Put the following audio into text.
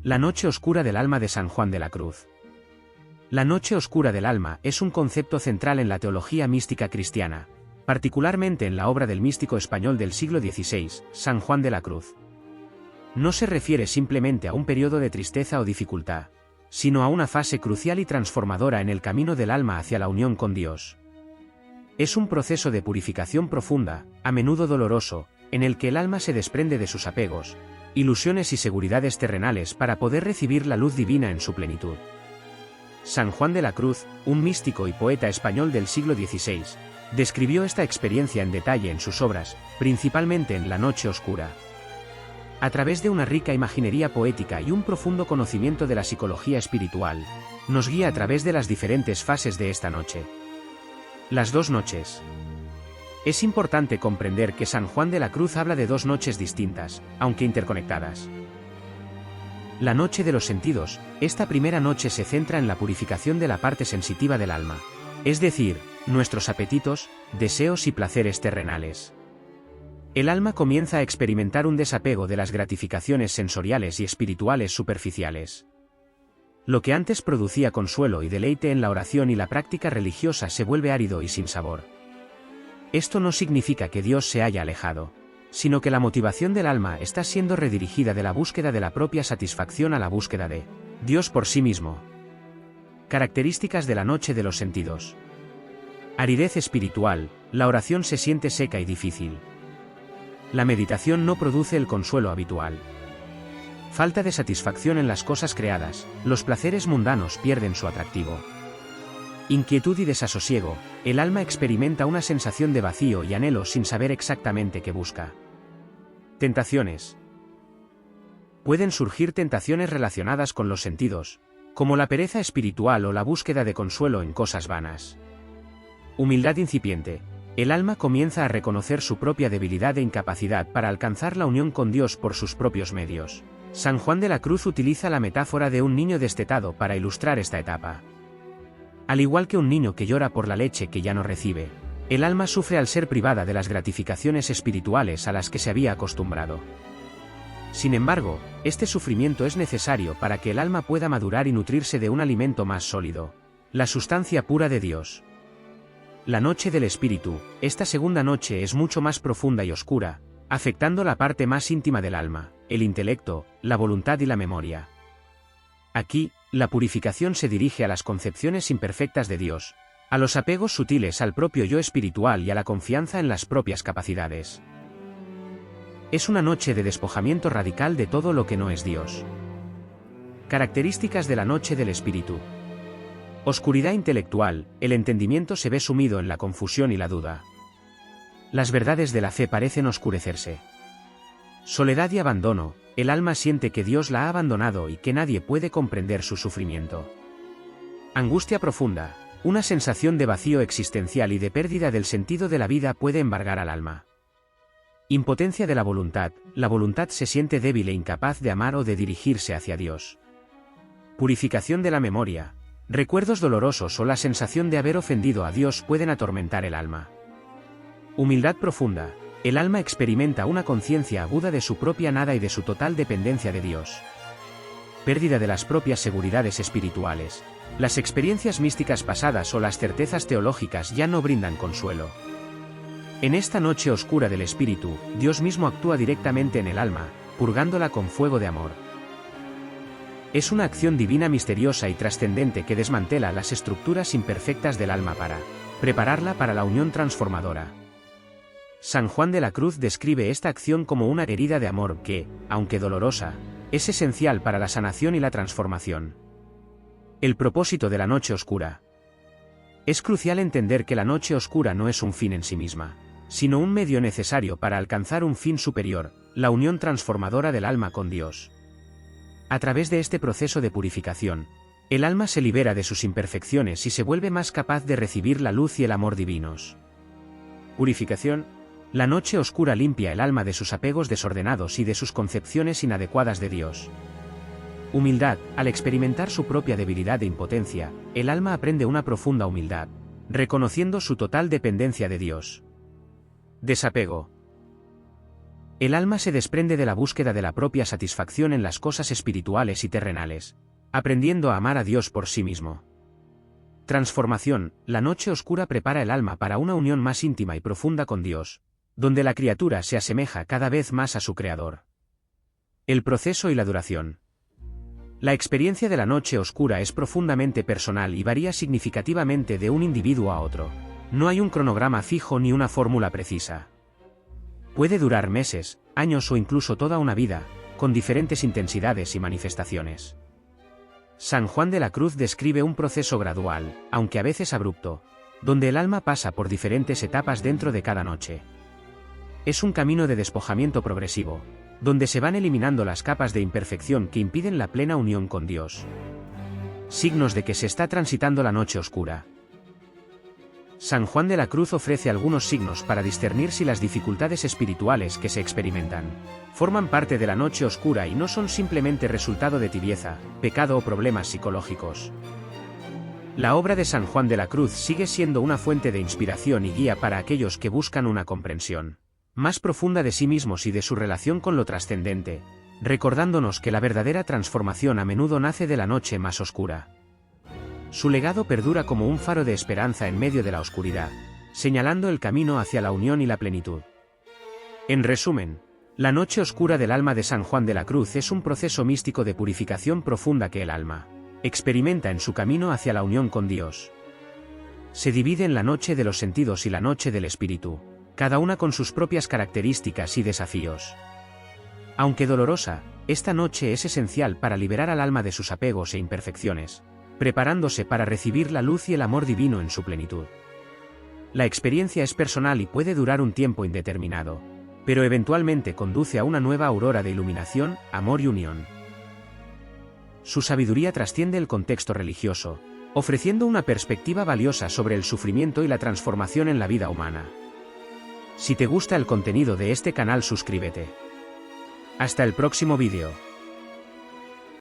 La noche oscura del alma de San Juan de la Cruz. La noche oscura del alma es un concepto central en la teología mística cristiana, particularmente en la obra del místico español del siglo XVI, San Juan de la Cruz. No se refiere simplemente a un periodo de tristeza o dificultad, sino a una fase crucial y transformadora en el camino del alma hacia la unión con Dios. Es un proceso de purificación profunda, a menudo doloroso, en el que el alma se desprende de sus apegos, ilusiones y seguridades terrenales para poder recibir la luz divina en su plenitud. San Juan de la Cruz, un místico y poeta español del siglo XVI, describió esta experiencia en detalle en sus obras, principalmente en La Noche Oscura. A través de una rica imaginería poética y un profundo conocimiento de la psicología espiritual, nos guía a través de las diferentes fases de esta noche. Las dos noches. Es importante comprender que San Juan de la Cruz habla de dos noches distintas, aunque interconectadas. La noche de los sentidos, esta primera noche se centra en la purificación de la parte sensitiva del alma, es decir, nuestros apetitos, deseos y placeres terrenales. El alma comienza a experimentar un desapego de las gratificaciones sensoriales y espirituales superficiales. Lo que antes producía consuelo y deleite en la oración y la práctica religiosa se vuelve árido y sin sabor. Esto no significa que Dios se haya alejado, sino que la motivación del alma está siendo redirigida de la búsqueda de la propia satisfacción a la búsqueda de Dios por sí mismo. Características de la noche de los sentidos. Aridez espiritual, la oración se siente seca y difícil. La meditación no produce el consuelo habitual. Falta de satisfacción en las cosas creadas, los placeres mundanos pierden su atractivo. Inquietud y desasosiego, el alma experimenta una sensación de vacío y anhelo sin saber exactamente qué busca. Tentaciones. Pueden surgir tentaciones relacionadas con los sentidos, como la pereza espiritual o la búsqueda de consuelo en cosas vanas. Humildad incipiente. El alma comienza a reconocer su propia debilidad e incapacidad para alcanzar la unión con Dios por sus propios medios. San Juan de la Cruz utiliza la metáfora de un niño destetado para ilustrar esta etapa. Al igual que un niño que llora por la leche que ya no recibe, el alma sufre al ser privada de las gratificaciones espirituales a las que se había acostumbrado. Sin embargo, este sufrimiento es necesario para que el alma pueda madurar y nutrirse de un alimento más sólido, la sustancia pura de Dios. La noche del espíritu, esta segunda noche es mucho más profunda y oscura, afectando la parte más íntima del alma, el intelecto, la voluntad y la memoria. Aquí, la purificación se dirige a las concepciones imperfectas de Dios, a los apegos sutiles al propio yo espiritual y a la confianza en las propias capacidades. Es una noche de despojamiento radical de todo lo que no es Dios. Características de la noche del espíritu. Oscuridad intelectual, el entendimiento se ve sumido en la confusión y la duda. Las verdades de la fe parecen oscurecerse. Soledad y abandono, el alma siente que Dios la ha abandonado y que nadie puede comprender su sufrimiento. Angustia profunda, una sensación de vacío existencial y de pérdida del sentido de la vida puede embargar al alma. Impotencia de la voluntad se siente débil e incapaz de amar o de dirigirse hacia Dios. Purificación de la memoria, recuerdos dolorosos o la sensación de haber ofendido a Dios pueden atormentar el alma. Humildad profunda, el alma experimenta una conciencia aguda de su propia nada y de su total dependencia de Dios. Pérdida de las propias seguridades espirituales, las experiencias místicas pasadas o las certezas teológicas ya no brindan consuelo. En esta noche oscura del espíritu, Dios mismo actúa directamente en el alma, purgándola con fuego de amor. Es una acción divina misteriosa y trascendente que desmantela las estructuras imperfectas del alma para prepararla para la unión transformadora. San Juan de la Cruz describe esta acción como una herida de amor que, aunque dolorosa, es esencial para la sanación y la transformación. El propósito de la noche oscura. Es crucial entender que la noche oscura no es un fin en sí misma, sino un medio necesario para alcanzar un fin superior, la unión transformadora del alma con Dios. A través de este proceso de purificación, el alma se libera de sus imperfecciones y se vuelve más capaz de recibir la luz y el amor divinos. Purificación. La noche oscura limpia el alma de sus apegos desordenados y de sus concepciones inadecuadas de Dios. Humildad, al experimentar su propia debilidad e impotencia, el alma aprende una profunda humildad, reconociendo su total dependencia de Dios. Desapego. El alma se desprende de la búsqueda de la propia satisfacción en las cosas espirituales y terrenales, aprendiendo a amar a Dios por sí mismo. Transformación. La noche oscura prepara el alma para una unión más íntima y profunda con Dios, donde la criatura se asemeja cada vez más a su Creador. El proceso y la duración. La experiencia de la noche oscura es profundamente personal y varía significativamente de un individuo a otro. No hay un cronograma fijo ni una fórmula precisa. Puede durar meses, años o incluso toda una vida, con diferentes intensidades y manifestaciones. San Juan de la Cruz describe un proceso gradual, aunque a veces abrupto, donde el alma pasa por diferentes etapas dentro de cada noche. Es un camino de despojamiento progresivo, donde se van eliminando las capas de imperfección que impiden la plena unión con Dios. Signos de que se está transitando la noche oscura. San Juan de la Cruz ofrece algunos signos para discernir si las dificultades espirituales que se experimentan forman parte de la noche oscura y no son simplemente resultado de tibieza, pecado o problemas psicológicos. La obra de San Juan de la Cruz sigue siendo una fuente de inspiración y guía para aquellos que buscan una comprensión más profunda de sí mismos y de su relación con lo trascendente, recordándonos que la verdadera transformación a menudo nace de la noche más oscura. Su legado perdura como un faro de esperanza en medio de la oscuridad, señalando el camino hacia la unión y la plenitud. En resumen, la noche oscura del alma de San Juan de la Cruz es un proceso místico de purificación profunda que el alma experimenta en su camino hacia la unión con Dios. Se divide en la noche de los sentidos y la noche del espíritu, cada una con sus propias características y desafíos. Aunque dolorosa, esta noche es esencial para liberar al alma de sus apegos e imperfecciones, preparándose para recibir la luz y el amor divino en su plenitud. La experiencia es personal y puede durar un tiempo indeterminado, pero eventualmente conduce a una nueva aurora de iluminación, amor y unión. Su sabiduría trasciende el contexto religioso, ofreciendo una perspectiva valiosa sobre el sufrimiento y la transformación en la vida humana. Si te gusta el contenido de este canal, suscríbete. Hasta el próximo vídeo.